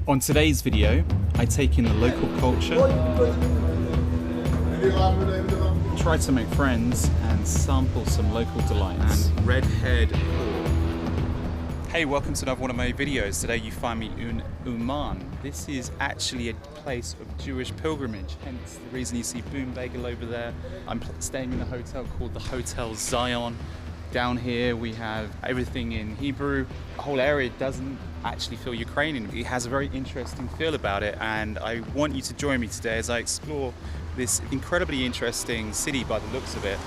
On today's video, I take in the local culture, try to make friends and sample some local delights. And red-haired pork. Hey, welcome to another one of my videos. Today you find me in Uman. This is actually a place of Jewish pilgrimage, hence the reason you see Boom Bagel over there. I'm staying in a hotel called the Hotel Zion. Down here we have everything in Hebrew. The whole area doesn't actually feel Ukrainian. It has a very interesting feel about it, and I want you to join me today as I explore this incredibly interesting city by the looks of it.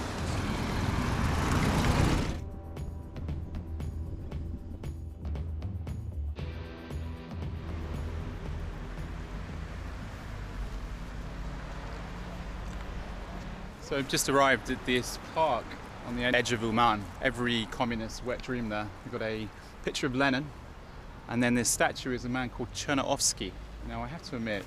So I've just arrived at this park on the edge of Uman. Every communist's wet dream there. We've got a picture of Lenin, and then this statue is a man called Chernovsky. Now I have to admit,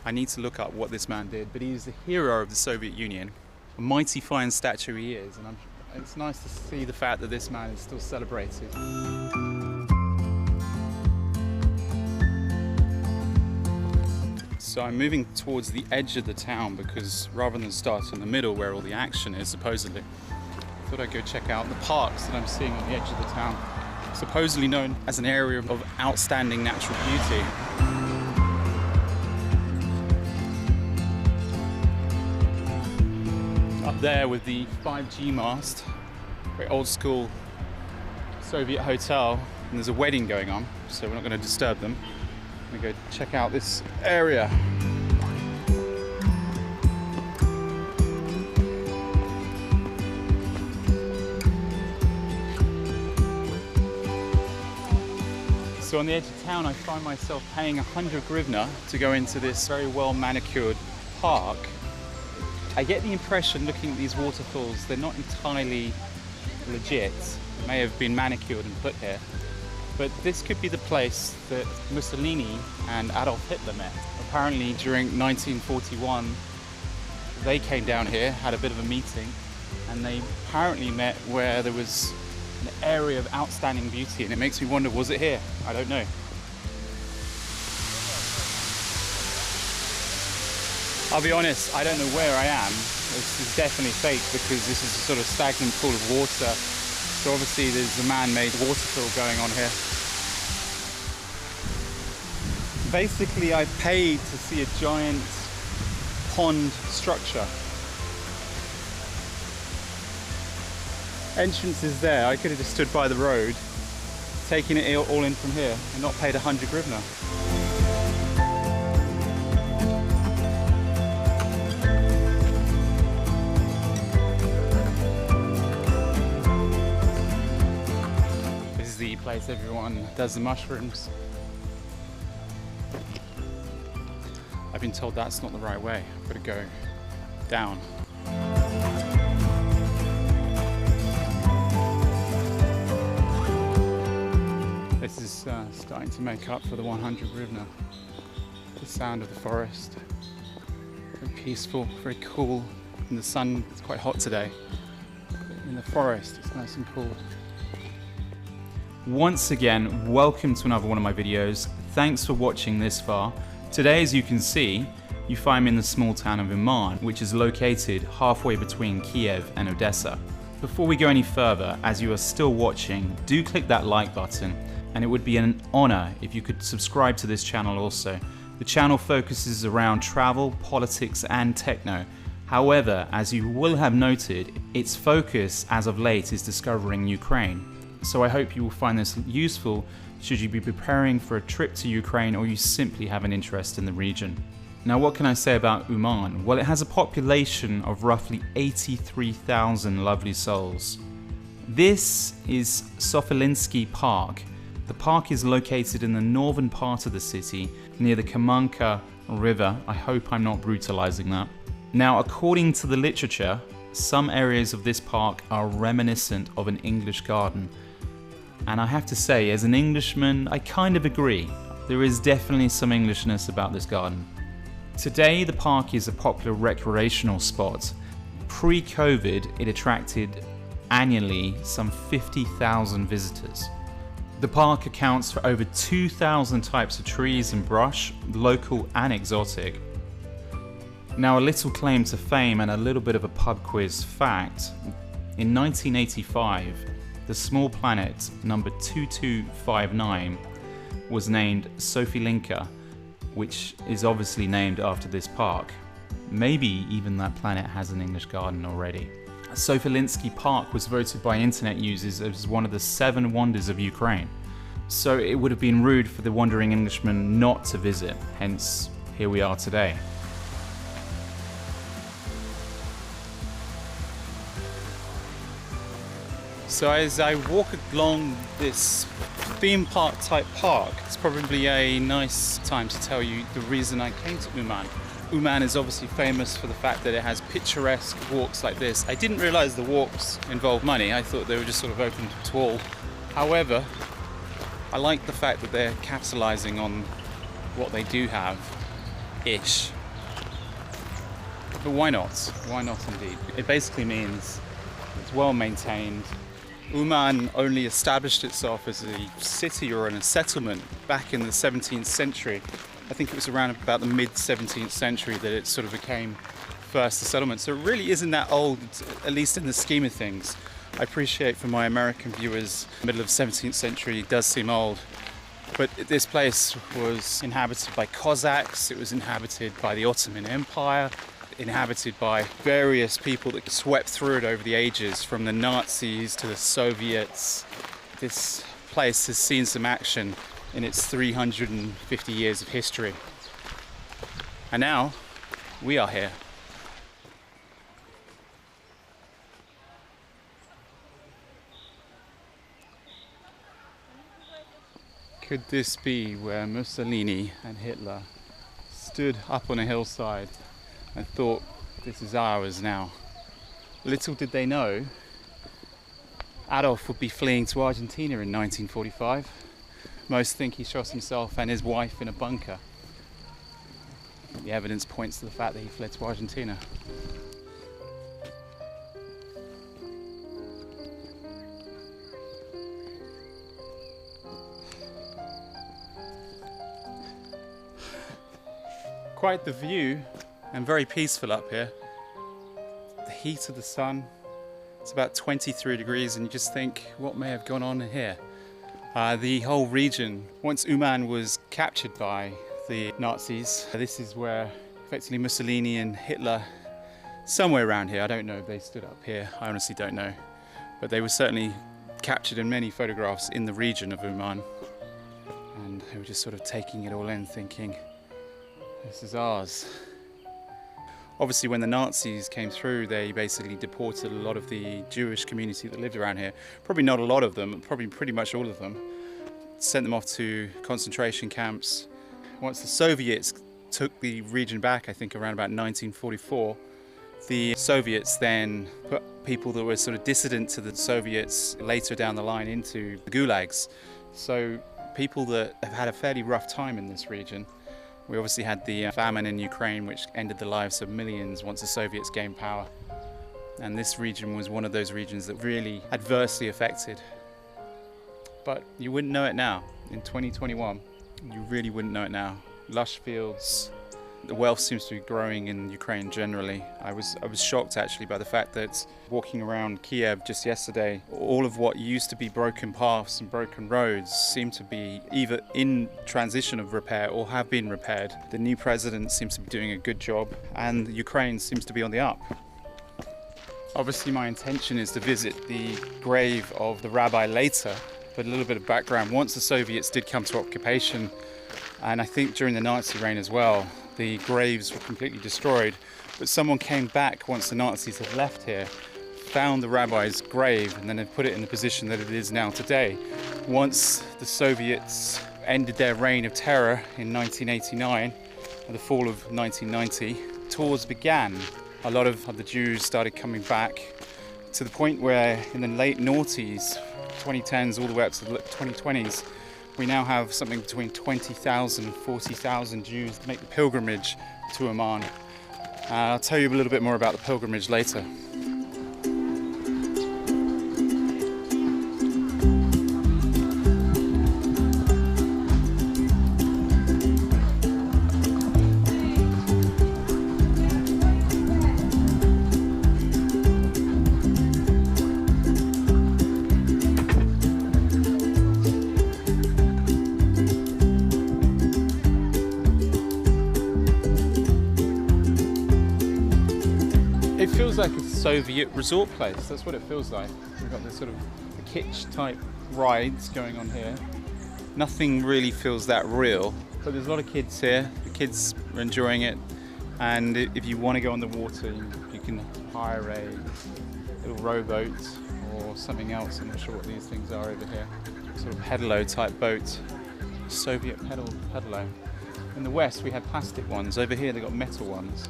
I need to look up what this man did, but he's the hero of the Soviet Union. A mighty fine statue he is, and it's nice to see the fact that this man is still celebrated. So I'm moving towards the edge of the town because rather than start in the middle where all the action is supposedly, I thought I'd go check out the parks that I'm seeing on the edge of the town, supposedly known as an area of outstanding natural beauty. Up there with the 5G mast, very old school Soviet hotel, and there's a wedding going on, so we're not going to disturb them. I'm going to go check out this area. So on the edge of town, I find myself paying 100 hryvnia to go into this very well manicured park. I get the impression, looking at these waterfalls, they're not entirely legit. They may have been manicured and put here. But this could be the place that Mussolini and Adolf Hitler met. Apparently during 1941, they came down here, had a bit of a meeting, and they apparently met where there was an area of outstanding beauty, and it makes me wonder, was it here? I don't know. I'll be honest, I don't know where I am. This is definitely fake because this is a sort of stagnant pool of water. So obviously there's a man-made waterfall going on here. Basically I paid to see a giant pond structure. Entrance is there. I could have just stood by the road, taken it all in from here and not paid 100 hryvnia. This is the place everyone does the mushrooms. I've been told that's not the right way. I've got to go down. This is starting to make up for the 100 hryvnia. The sound of the forest. Very peaceful, very cool. In the sun, it's quite hot today. In the forest, it's nice and cool. Once again, welcome to another one of my videos. Thanks for watching this far. Today, as you can see, you find me in the small town of Uman, which is located halfway between Kyiv and Odesa. Before we go any further, as you are still watching, do click that like button, and it would be an honor if you could subscribe to this channel also. The channel focuses around travel, politics, and techno. However, as you will have noted, its focus as of late is discovering Ukraine. So I hope you will find this useful should you be preparing for a trip to Ukraine or you simply have an interest in the region. Now, what can I say about Uman? Well, it has a population of roughly 83,000 lovely souls. This is Sofiyivka Park. The park is located in the northern part of the city near the Kamenka River. I hope I'm not brutalizing that. Now, according to the literature, some areas of this park are reminiscent of an English garden. And I have to say, as an Englishman, I kind of agree. There is definitely some Englishness about this garden. Today, the park is a popular recreational spot. Pre-COVID, it attracted annually some 50,000 visitors. The park accounts for over 2,000 types of trees and brush, local and exotic. Now, a little claim to fame and a little bit of a pub quiz fact. In 1985, the small planet number 2259 was named Sofiyivka, which is obviously named after this park. Maybe even that planet has an English garden already. Sofiyivka Park was voted by internet users as one of the 7 wonders of Ukraine. So it would have been rude for the wandering Englishman not to visit, hence here we are today. So as I walk along this theme park type park, it's probably a nice time to tell you the reason I came to Uman. Uman is obviously famous for the fact that it has picturesque walks like this. I didn't realize the walks involved money. I thought they were just sort of open to all. However, I like the fact that they're capitalizing on what they do have-ish. But why not? Why not indeed? It basically means it's well maintained. Uman only established itself as a city or a settlement back in the 17th century. I think it was around about the mid-17th century that it sort of became first a settlement. So it really isn't that old, at least in the scheme of things. I appreciate for my American viewers, middle of 17th century does seem old. But this place was inhabited by Cossacks, it was inhabited by the Ottoman Empire, inhabited by various people that swept through it over the ages, from the Nazis to the Soviets. This place has seen some action in its 350 years of history. And now, we are here. Could this be where Mussolini and Hitler stood up on a hillside and thought, this is ours now? Little did they know, Adolf would be fleeing to Argentina in 1945. Most think he shot himself and his wife in a bunker. The evidence points to the fact that he fled to Argentina. Quite the view, and very peaceful up here. The heat of the sun, it's about 23 degrees, and you just think, what may have gone on here? The whole region, once Uman was captured by the Nazis, this is where effectively Mussolini and Hitler, somewhere around here, I don't know if they stood up here, I honestly don't know, but they were certainly captured in many photographs in the region of Uman, and they were just sort of taking it all in, thinking, this is ours. Obviously, when the Nazis came through, they basically deported a lot of the Jewish community that lived around here. Probably not a lot of them, probably pretty much all of them. Sent them off to concentration camps. Once the Soviets took the region back, I think around about 1944, the Soviets then put people that were sort of dissident to the Soviets later down the line into the gulags. So people that have had a fairly rough time in this region. We obviously had the famine in Ukraine, which ended the lives of millions once the Soviets gained power. And this region was one of those regions that really adversely affected. But you wouldn't know it now. In 2021, you really wouldn't know it now. Lush fields, the wealth seems to be growing in Ukraine generally. I was shocked actually by the fact that walking around Kyiv just yesterday, all of what used to be broken paths and broken roads seem to be either in transition of repair or have been repaired. The new president seems to be doing a good job, and Ukraine seems to be on the up. Obviously my intention is to visit the grave of the Rabbi later, but a little bit of background. Once the Soviets did come to occupation, and I think during the Nazi reign as well, the graves were completely destroyed, but someone came back once the Nazis had left here, found the rabbi's grave, and then have put it in the position that it is now today. Once the Soviets ended their reign of terror in 1989, at the fall of 1990, tours began. A lot of the Jews started coming back to the point where in the late noughties, 2010s all the way up to the 2020s, we now have something between 20,000 and 40,000 Jews that make the pilgrimage to Uman. I'll tell you a little bit more about the pilgrimage later. Soviet resort place. That's what it feels like. We've got this sort of kitsch type rides going on here. Nothing really feels that real, but there's a lot of kids here. The kids are enjoying it, and if you want to go on the water, you can hire a little rowboat or something else. I'm not sure what these things are over here. Sort of pedalo type boat, Soviet pedalo. In the West we had plastic ones. Over here they got metal ones.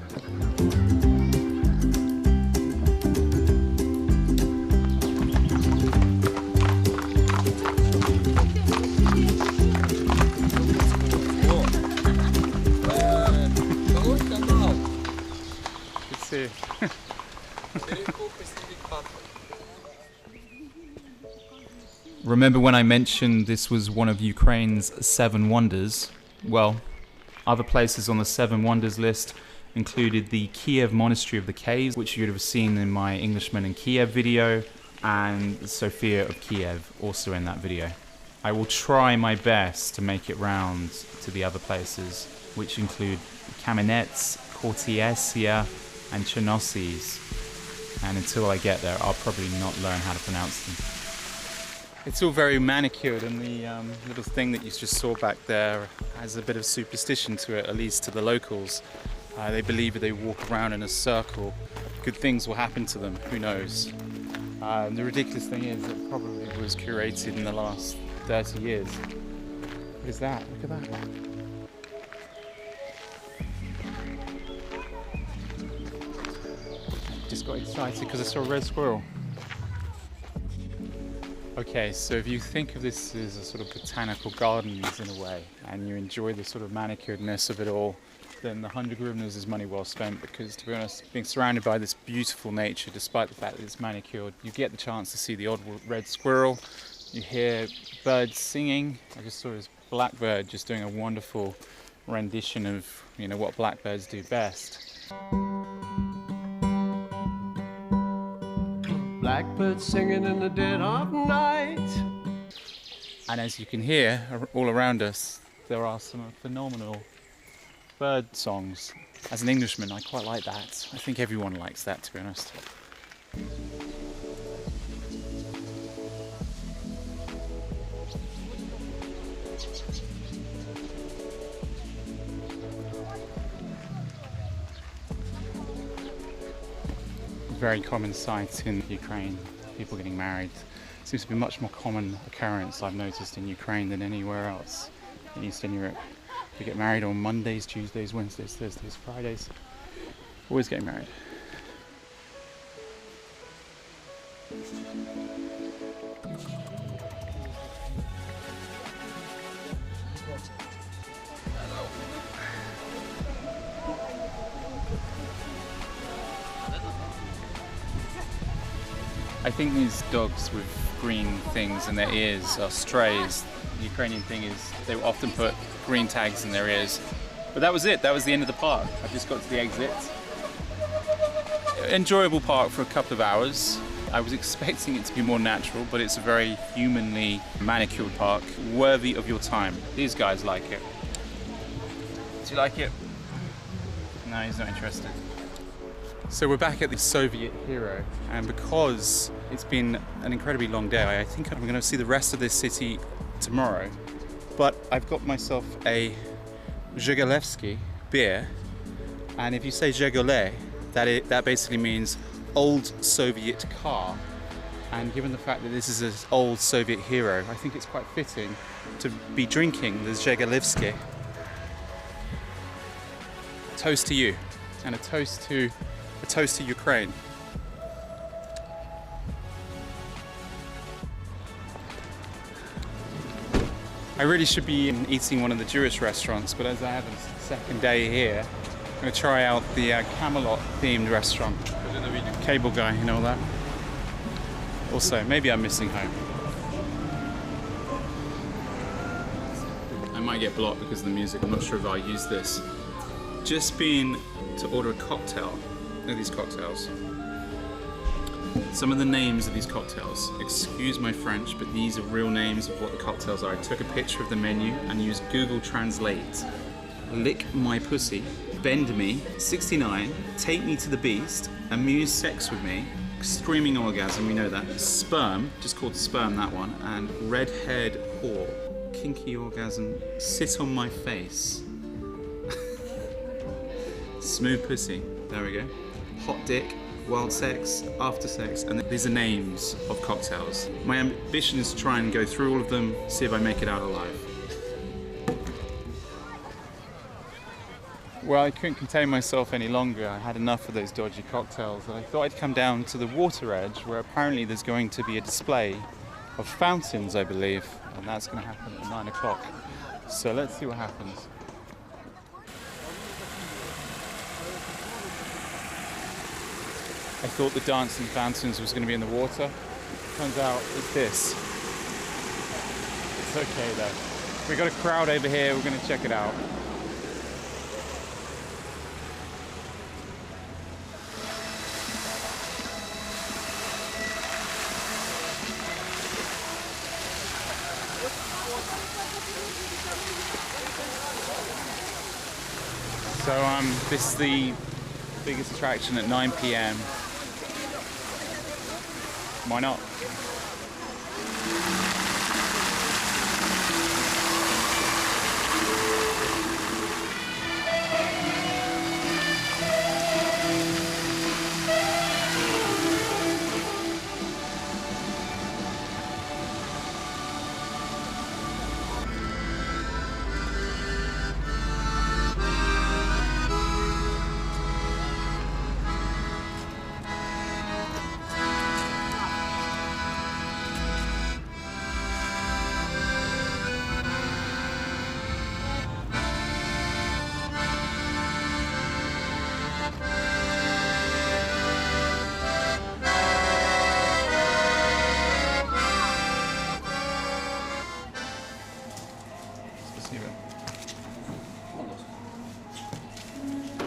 Remember when I mentioned this was one of Ukraine's 7 wonders? Well, other places on the 7 wonders list included the Kyiv Monastery of the Caves, which you'd have seen in my Englishman in Kyiv video, and Sofia of Kyiv, also in that video. I will try my best to make it round to the other places, which include Camelot, Odesa, and Chernossies. And until I get there, I'll probably not learn how to pronounce them. It's all very manicured, and the little thing that you just saw back there has a bit of superstition to it, at least to the locals. They believe if they walk around in a circle, good things will happen to them, who knows. The ridiculous thing is it probably was curated in the last 30 years. What is that? Look at that. Just got excited because I saw a red squirrel. Okay, so if you think of this as a sort of botanical gardens in a way, and you enjoy the sort of manicuredness of it all, then the 100 hryvnias is money well spent, because to be honest, being surrounded by this beautiful nature, despite the fact that it's manicured, you get the chance to see the odd red squirrel, you hear birds singing. I just saw this blackbird just doing a wonderful rendition of, what blackbirds do best. Blackbird singing in the dead of night. And as you can hear all around us, there are some phenomenal bird songs. As an Englishman, I quite like that. I think everyone likes that, to be honest. Very common sight in Ukraine, people getting married. Seems to be a much more common occurrence, I've noticed, in Ukraine than anywhere else in Eastern Europe. They get married on Mondays, Tuesdays, Wednesdays, Thursdays, Fridays. Always getting married. I think these dogs with green things in their ears are strays. The Ukrainian thing is they will often put green tags in their ears. But that was it, that was the end of the park. I've just got to the exit. Enjoyable park for a couple of hours. I was expecting it to be more natural, but it's a very humanly manicured park, worthy of your time. These guys like it. Do you like it? No, he's not interested. So we're back at the Soviet hero, and because it's been an incredibly long day, I think I'm going to see the rest of this city tomorrow. But I've got myself a Zhigulevsky beer, and if you say Zhigule, that basically means old Soviet car. And given the fact that this is an old Soviet hero, I think it's quite fitting to be drinking the Zhigulevsky. Toast to you, and a toast to Ukraine. I really should be eating one of the Jewish restaurants, but as I have a second day here, I'm going to try out the Camelot themed restaurant. Cable guy, you know that? Also, maybe I'm missing home. I might get blocked because of the music, I'm not sure if I'll use this. Just been to order a cocktail. Look at these cocktails. Some of the names of these cocktails, excuse my French, but these are real names of what the cocktails are. I took a picture of the menu and used Google Translate. Lick My Pussy, Bend Me, 69, Take Me to the Beast, Amuse sex with me, screaming orgasm, we know that. Sperm, just called sperm, that one. And red-haired whore, kinky orgasm, sit on my face. Smooth pussy, there we go. Hot dick, wild sex, after sex, and these are names of cocktails. My ambition is to try and go through all of them, see if I make it out alive. Well, I couldn't contain myself any longer. I had enough of those dodgy cocktails, and I thought I'd come down to the water edge, where apparently there's going to be a display of fountains, I believe, and that's going to happen at 9 o'clock. So let's see what happens. I thought the dancing fountains was going to be in the water. Turns out it's this. It's okay though. We've got a crowd over here, we're going to check it out. So this is the biggest attraction at 9 p.m. Why not?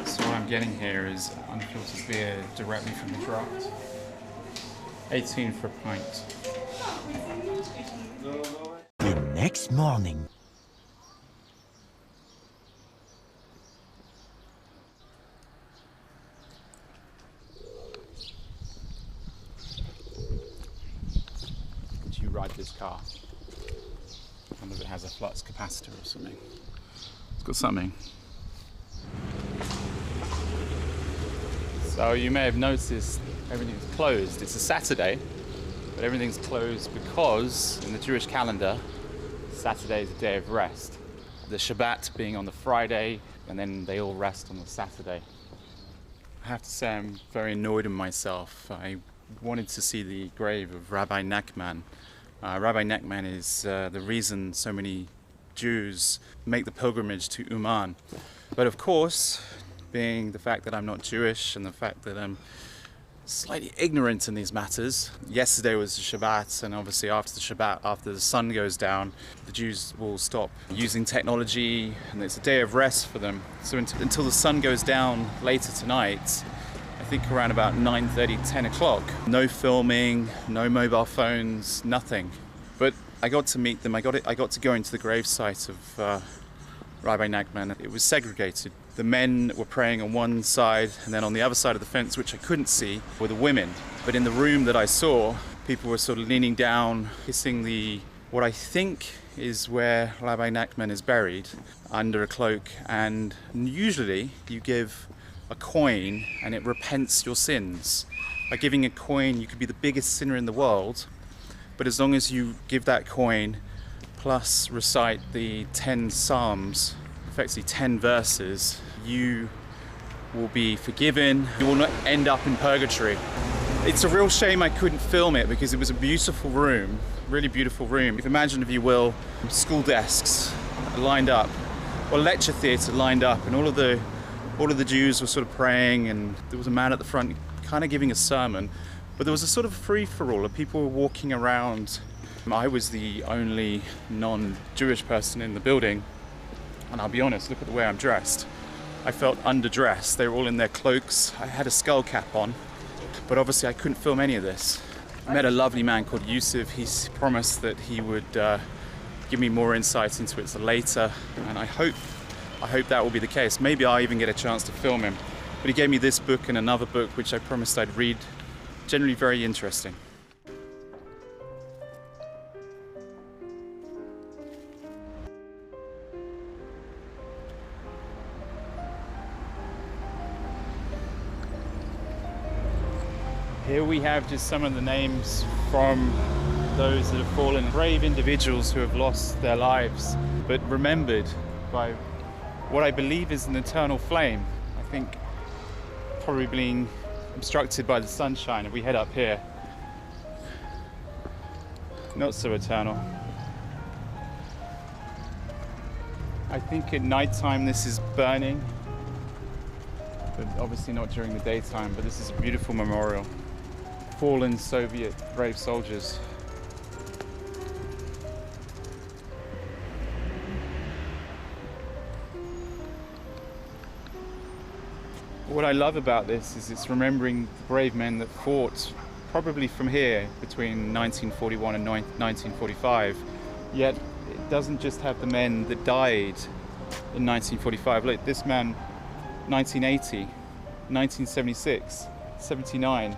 So what I'm getting here is unfiltered beer directly from the draft. 18 for a pint. The next morning. Do you ride this car? I wonder if it has a flux capacitor or something. It's got something. So you may have noticed everything's closed. It's a Saturday, but everything's closed because in the Jewish calendar, Saturday is a day of rest. The Shabbat being on the Friday, and then they all rest on the Saturday. I have to say I'm very annoyed with myself. I wanted to see the grave of Rabbi Nackman. Rabbi Nackman is the reason so many Jews make the pilgrimage to Uman. But of course, being the fact that I'm not Jewish and the fact that I'm slightly ignorant in these matters, yesterday was the Shabbat, and obviously after the Shabbat, after the sun goes down, the Jews will stop using technology and it's a day of rest for them. So until the sun goes down later tonight, I think around about 9:30, 10 o'clock, no filming, no mobile phones, nothing. But I got to meet them. I got to go into the gravesite of Rabbi Nackman. It was segregated. The men were praying on one side, and then on the other side of the fence, which I couldn't see, were the women. But in the room that I saw, people were sort of leaning down, kissing what I think is where Rabbi Nackman is buried, under a cloak. And usually you give a coin and it repents your sins. By giving a coin, you could be the biggest sinner in the world, but as long as you give that coin plus recite the 10 Psalms, effectively 10 verses, you will be forgiven. You will not end up in purgatory. It's a real shame I couldn't film it because it was a beautiful room, really beautiful room. Imagine, if you will, school desks lined up, or lecture theatre lined up, and all of the Jews were sort of praying, and there was a man at the front kind of giving a sermon, but there was a sort of free-for-all of people walking around. I was the only non-Jewish person in the building, and I'll be honest, look at the way I'm dressed. I felt underdressed. They were all in their cloaks. I had a skull cap on, but obviously I couldn't film any of this. I met a lovely man called Yusuf. He promised that he would give me more insight into it later, and I hope that will be the case. Maybe I'll even get a chance to film him. But he gave me this book and another book which I promised I'd read. Generally very interesting. Here we have just some of the names from those that have fallen, brave individuals who have lost their lives, but remembered by what I believe is an eternal flame. I think probably being obstructed by the sunshine. If we head up here, not so eternal. I think at night time this is burning, but obviously not during the daytime, but this is a beautiful memorial. Fallen Soviet brave soldiers. What I love about this is it's remembering the brave men that fought probably from here between 1941 and 1945, yet it doesn't just have the men that died in 1945. Look, this man, 1980, 1976, 79,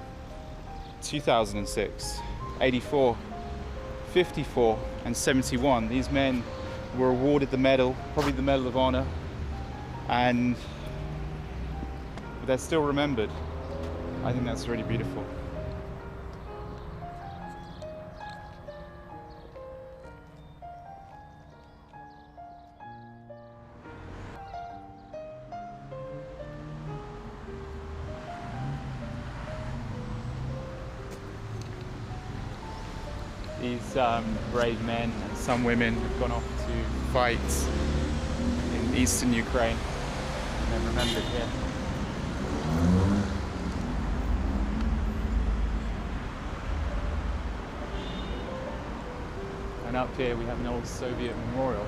2006, 84, 54 and 71. These men were awarded the medal, probably the Medal of Honor, and they're still remembered. I think that's really beautiful. These brave men and some women have gone off to fight in eastern Ukraine and they're remembered here. And up here we have an old Soviet memorial,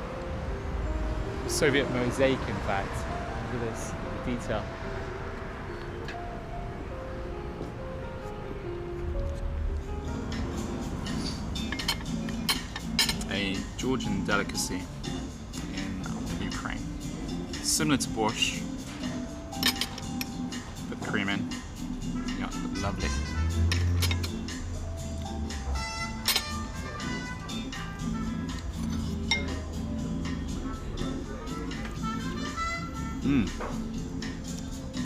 a Soviet mosaic in fact. Look at this, the detail. A Georgian delicacy in Ukraine. Similar to borscht, put cream in. Yeah, lovely.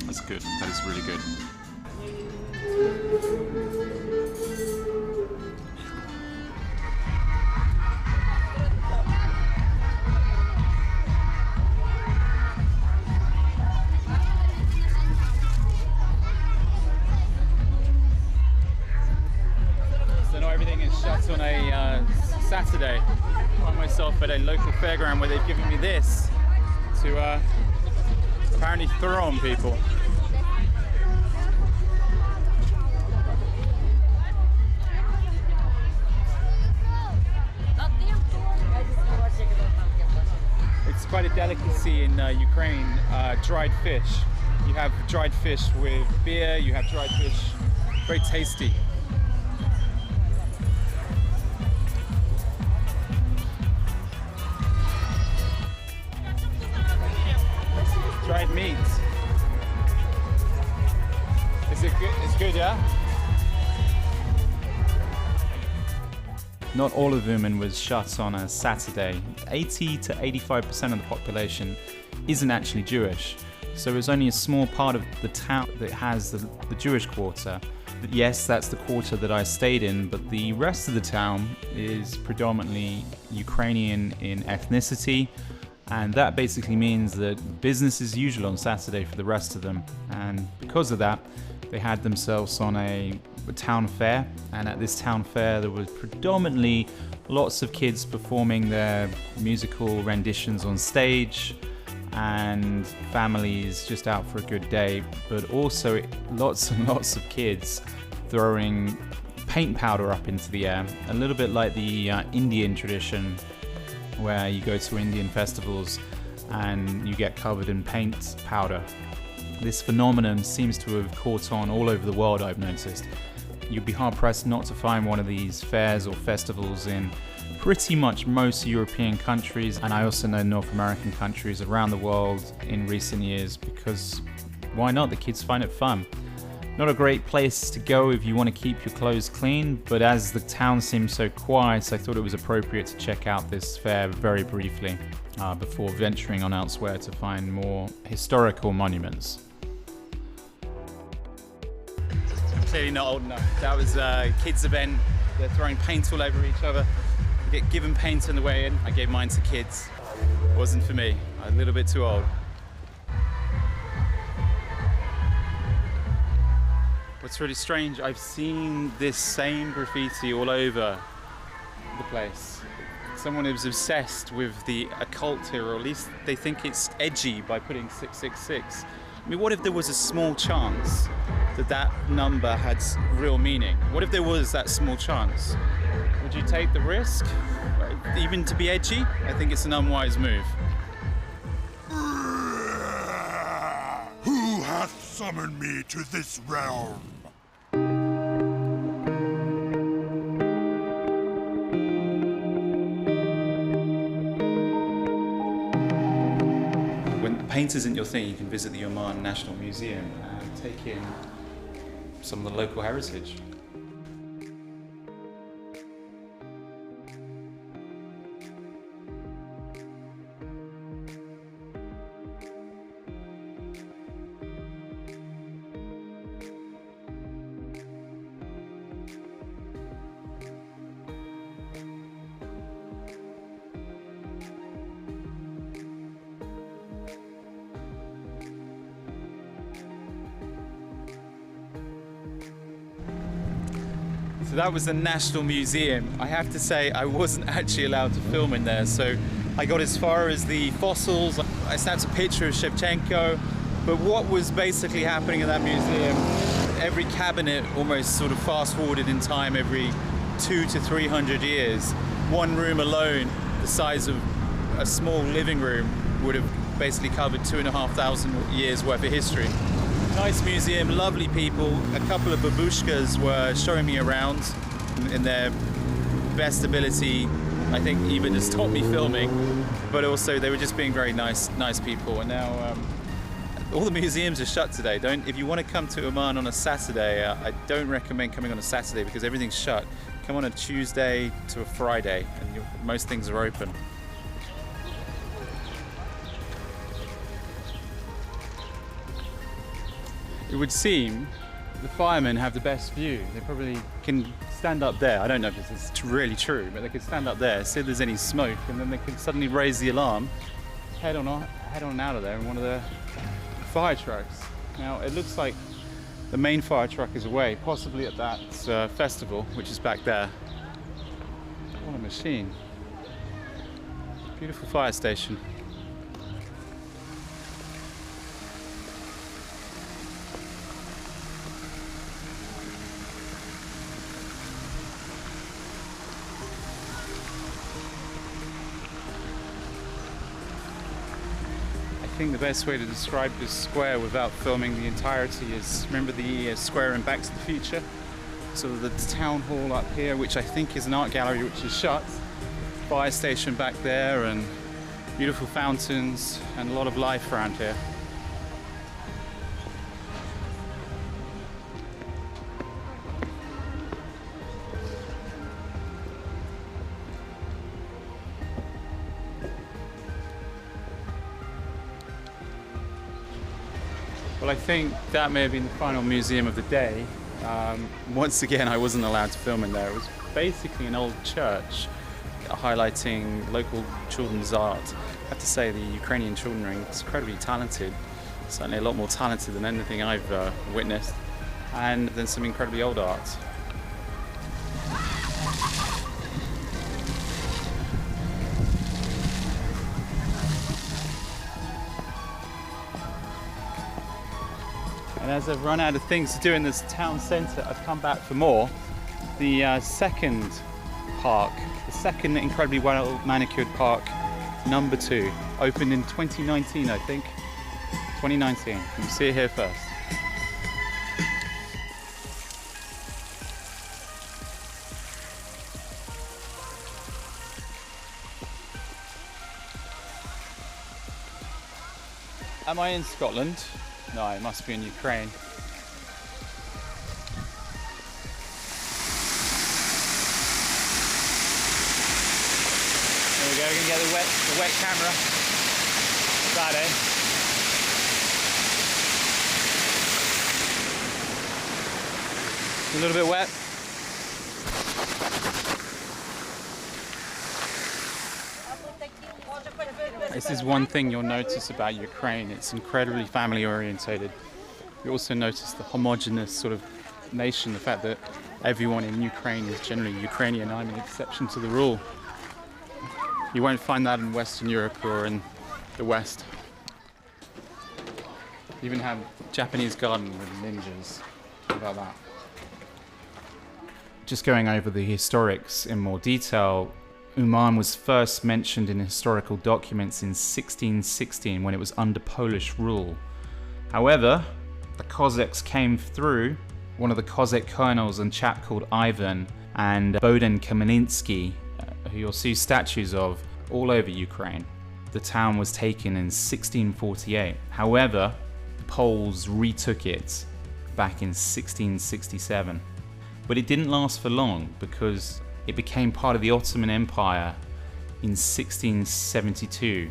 That's good. That is really good. So now everything is shut on a Saturday. I find myself at a local fairground where they've given me this to apparently throw on people. It's quite a delicacy in Ukraine, dried fish. You have dried fish with beer, you have dried fish, very tasty. Dried meat. Is it good? It's good, yeah? Not all of Uman was shut on a Saturday. 80 to 85% of the population isn't actually Jewish. So it's only a small part of the town that has the Jewish quarter. Yes, that's the quarter that I stayed in, but the rest of the town is predominantly Ukrainian in ethnicity. And that basically means that business as usual on Saturday for the rest of them. And because of that, they had themselves on a town fair. And at this town fair, there was predominantly lots of kids performing their musical renditions on stage and families just out for a good day. But also lots and lots of kids throwing paint powder up into the air. A little bit like the Indian tradition, where you go to Indian festivals and you get covered in paint powder. This phenomenon seems to have caught on all over the world, I've noticed. You'd be hard pressed not to find one of these fairs or festivals in pretty much most European countries, and I also know North American countries around the world in recent years, because why not? The kids find it fun. Not a great place to go if you want to keep your clothes clean, but as the town seems so quiet, I thought it was appropriate to check out this fair very briefly before venturing on elsewhere to find more historical monuments. Clearly not old enough. That was a kids' event. They're throwing paint all over each other. You get given paint on the way in. I gave mine to kids. It wasn't for me. I'm a little bit too old. What's really strange, I've seen this same graffiti all over the place. Someone is obsessed with the occult here, or at least they think it's edgy by putting 666. I mean, what if there was a small chance that that number had real meaning? What if there was that small chance? Would you take the risk, even to be edgy? I think it's an unwise move. Who hath summoned me to this realm? When paint isn't your thing, you can visit the Uman National Museum and take in some of the local heritage. So that was the National Museum. I have to say I wasn't actually allowed to film in there, so I got as far as the fossils. I snapped a picture of Shevchenko, but what was basically happening in that museum, every cabinet almost sort of fast forwarded in time every 200 to 300 years. One room alone, the size of a small living room, would have basically covered 2,500 years worth of history. Nice museum, lovely people. A couple of babushkas were showing me around in their best ability. I think even to stop me filming, but also they were just being very nice people. And now all the museums are shut today. If you want to come to Uman on a Saturday, I don't recommend coming on a Saturday because everything's shut. Come on a Tuesday to a Friday, and most things are open. It would seem the firemen have the best view. They probably can stand up there. I don't know if this is really true, but they could stand up there, see if there's any smoke, and then they could suddenly raise the alarm, head on out of there in one of the fire trucks. Now, it looks like the main fire truck is away, possibly at that festival, which is back there. What a machine. Beautiful fire station. I think the best way to describe this square without filming the entirety is, remember the square in Back to the Future? So the town hall up here, which I think is an art gallery which is shut, fire station back there, and beautiful fountains and a lot of life around here. Well, I think that may have been the final museum of the day. Once again, I wasn't allowed to film in there. It was basically an old church highlighting local children's art. I have to say the Ukrainian children are incredibly talented, certainly a lot more talented than anything I've witnessed, and then some incredibly old art. And as I've run out of things to do in this town centre, I've come back for more. The second park, the second incredibly well manicured park, number 2, opened in 2019, I think. 2019. You can see it here first. Am I in Scotland? No, it must be in Ukraine. There we go, we're gonna get the wet camera. That, eh? A little bit wet. This is one thing you'll notice about Ukraine. It's incredibly family orientated. You also notice the homogenous sort of nation, the fact that everyone in Ukraine is generally Ukrainian. I'm an exception to the rule. You won't find that in Western Europe or in the West. You even have Japanese garden with ninjas. How about that? Just going over the historics in more detail, Uman was first mentioned in historical documents in 1616 when it was under Polish rule. However, the Cossacks came through. One of the Cossack colonels, a chap called Ivan and Bohdan Khmelnytsky, who you'll see statues of all over Ukraine. The town was taken in 1648. However, the Poles retook it back in 1667. But it didn't last for long because it became part of the Ottoman Empire in 1672.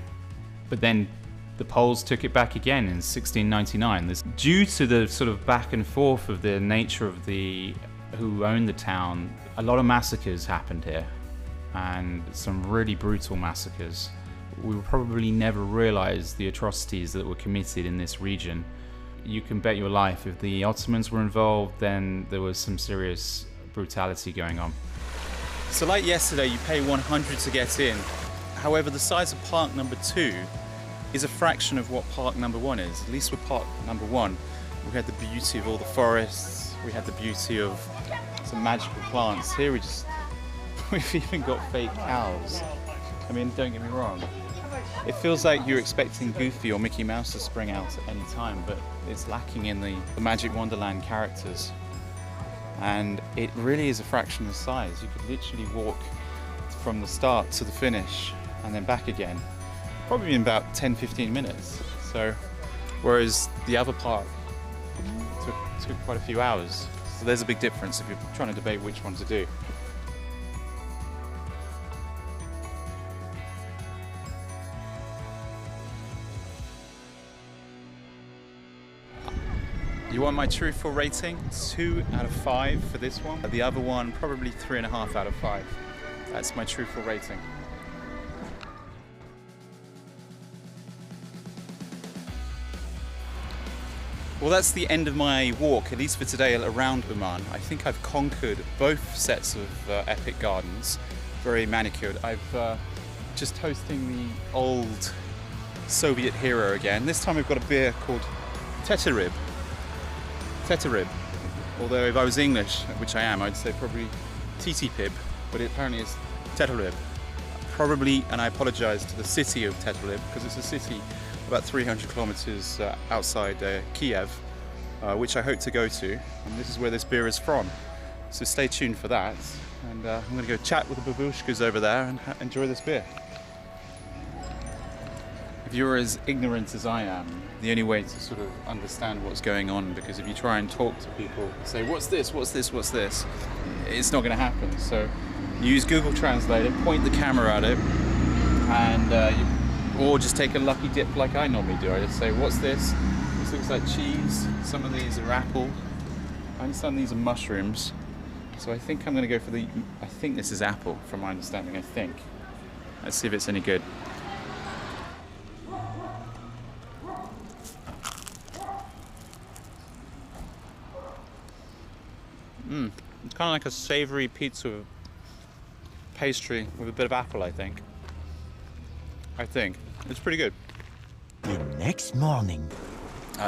But then the Poles took it back again in 1699. Due to the sort of back and forth of the nature of who owned the town, a lot of massacres happened here, and some really brutal massacres. We will probably never realize the atrocities that were committed in this region. You can bet your life if the Ottomans were involved, then there was some serious brutality going on. So like yesterday, you pay 100 to get in. However, the size of park number 2 is a fraction of what park number 1 is. At least with park number 1, we had the beauty of all the forests, we had the beauty of some magical plants. Here we've even got fake cows. I mean, don't get me wrong. It feels like you're expecting Goofy or Mickey Mouse to spring out at any time, but it's lacking in the Magic Wonderland characters. And it really is a fraction of the size. You could literally walk from the start to the finish and then back again, probably in about 10-15 minutes. So, whereas the other park took quite a few hours. So there's a big difference if you're trying to debate which one to do. You want my truthful rating? 2 out of 5 for this one. The other one, probably 3.5 out of 5. That's my truthful rating. Well, that's the end of my walk, at least for today, around Uman. I think I've conquered both sets of epic gardens, very manicured. I've just hosting the old Soviet hero again. This time we've got a beer called Teterib. Although if I was English, which I am, I'd say probably TT-Pib, but it apparently is Teterib. Probably, and I apologize to the city of Teterib, because it's a city about 300 kilometers outside Kyiv, which I hope to go to, and this is where this beer is from. So stay tuned for that, and I'm going to go chat with the babushkas over there and enjoy this beer. If you're as ignorant as I am, the only way to sort of understand what's going on, because if you try and talk to people, say, what's this, it's not going to happen. So you use Google Translate, point the camera at it, and or just take a lucky dip like I normally do. I just say, what's this? This looks like cheese. Some of these are apple. I understand these are mushrooms. So I think I'm going to go for I think this is apple, from my understanding, I think. Let's see if it's any good. It's kind of like a savory pizza pastry with a bit of apple, I think. It's pretty good. The next morning.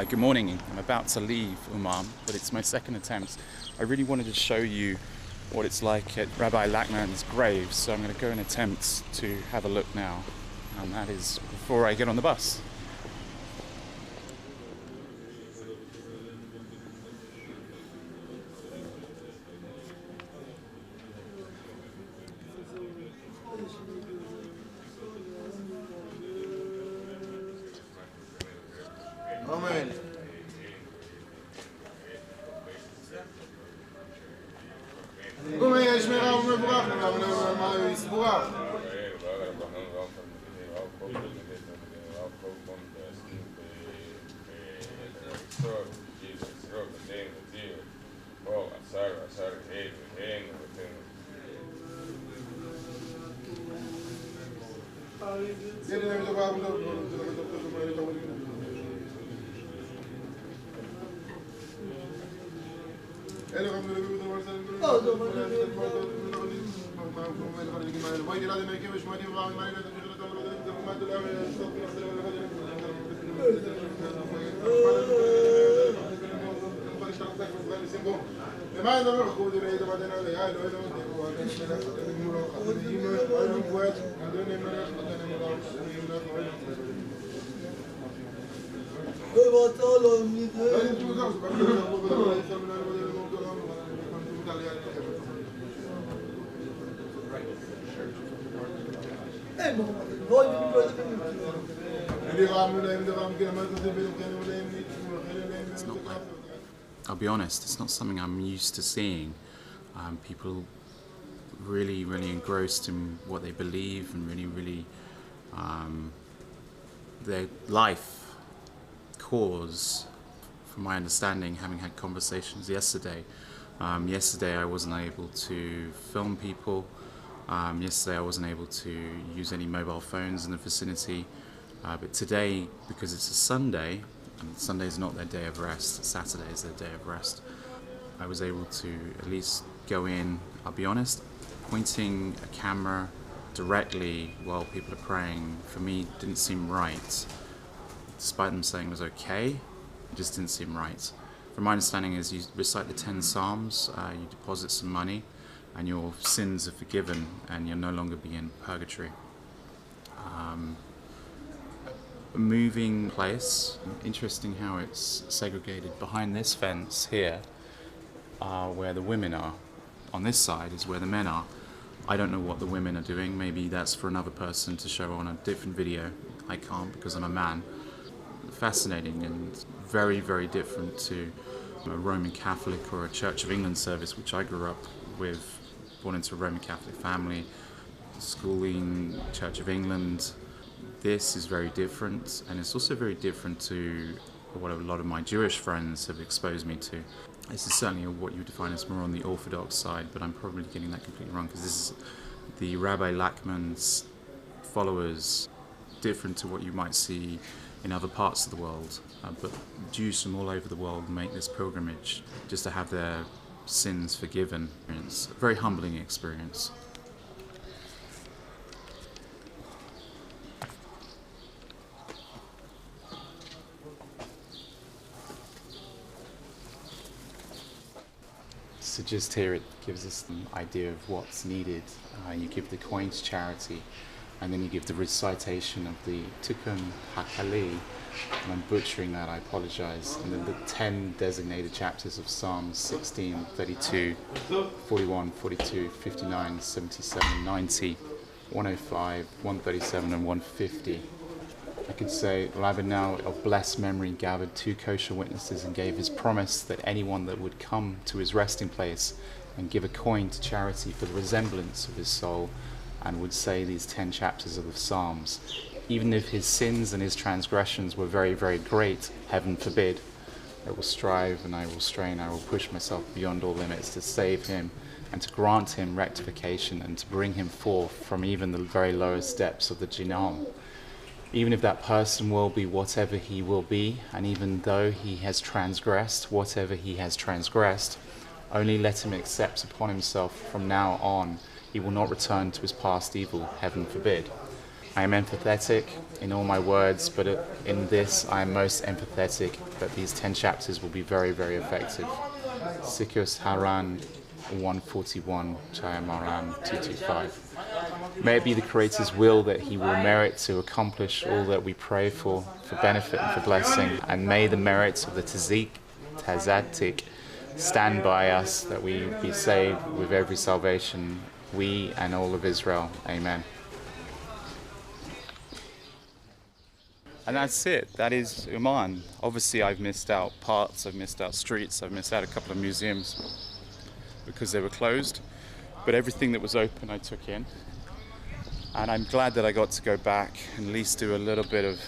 Good morning. I'm about to leave Uman, but it's my second attempt. I really wanted to show you what it's like at Rabbi Nackman's grave, so I'm going to go and attempt to have a look now. And that is before I get on the bus. Amen. It's not like, I'll be honest, it's not something I'm used to seeing. People really engrossed in what they believe and really their life cause, from my understanding, having had conversations yesterday. Yesterday I wasn't able to film people. Yesterday I wasn't able to use any mobile phones in the vicinity. But today, because it's a Sunday, and Sunday is not their day of rest, Saturday is their day of rest, I was able to at least go in, I'll be honest, pointing a camera directly while people are praying, for me didn't seem right. Despite them saying it was okay, it just didn't seem right. From my understanding is you recite the 10 Psalms, you deposit some money, and your sins are forgiven, and you'll no longer be in purgatory. A moving place. Interesting how it's segregated. Behind this fence here are where the women are. On this side is where the men are. I don't know what the women are doing. Maybe that's for another person to show on a different video. I can't because I'm a man. Fascinating and very different to a Roman Catholic or a Church of England service, which I grew up with, born into a Roman Catholic family, schooling, Church of England. This is very different, and it's also very different to what a lot of my Jewish friends have exposed me to. This is certainly what you would define as more on the Orthodox side, but I'm probably getting that completely wrong, because this is the Rabbi Nackman's followers, different to what you might see in other parts of the world. But Jews from all over the world make this pilgrimage just to have their sins forgiven. It's a very humbling experience. So just here it gives us an idea of what's needed. You give the coin to charity, and then you give the recitation of the Tikkun HaKali, and I'm butchering that, I apologize, and then the 10 designated chapters of Psalms 16, 32, 41, 42, 59, 77, 90, 105, 137 and 150. I could say, Rabbi now of blessed memory gathered 2 kosher witnesses and gave his promise that anyone that would come to his resting place and give a coin to charity for the resemblance of his soul and would say these 10 chapters of the Psalms, even if his sins and his transgressions were very great, heaven forbid, I will strive and I will strain, I will push myself beyond all limits to save him and to grant him rectification and to bring him forth from even the very lowest depths of the Gehenna. Even if that person will be whatever he will be, and even though he has transgressed whatever he has transgressed, only let him accept upon himself from now on he will not return to his past evil, heaven forbid. I am empathetic in all my words, but in this I am most empathetic that these 10 chapters will be very effective. Sikus Haran 141, Chaya Maran 225. May it be the Creator's will that he will merit to accomplish all that we pray for benefit and for blessing, and may the merits of the Tzadik stand by us, that we be saved with every salvation, we and all of Israel. Amen. And that's it. That is Uman. Obviously I've missed out parts, I've missed out streets, I've missed out a couple of museums because they were closed. but everything that was open I took in. And I'm glad that I got to go back and at least do a little bit of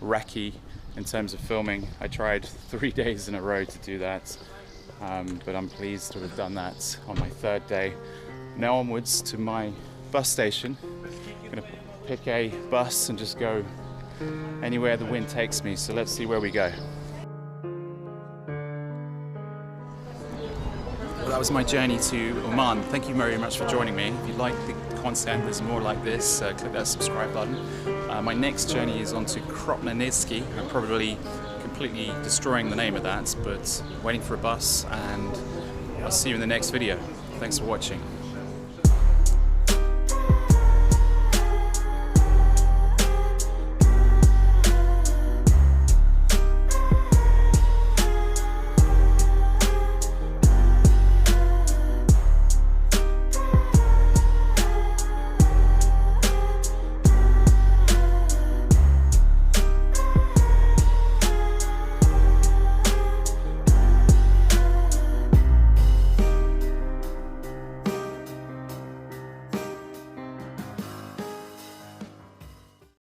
recce in terms of filming. I tried 3 days in a row to do that, but I'm pleased to have done that on my third day. Now onwards to my bus station. I'm gonna pick a bus and just go anywhere the wind takes me, so let's see where we go. Well, that was my journey to Uman. Thank you very much for joining me. If you like the content, there's more like this, click that subscribe button. My next journey is on to Kropotnitsky. I'm probably completely destroying the name of that, but waiting for a bus, and I'll see you in the next video. Thanks for watching.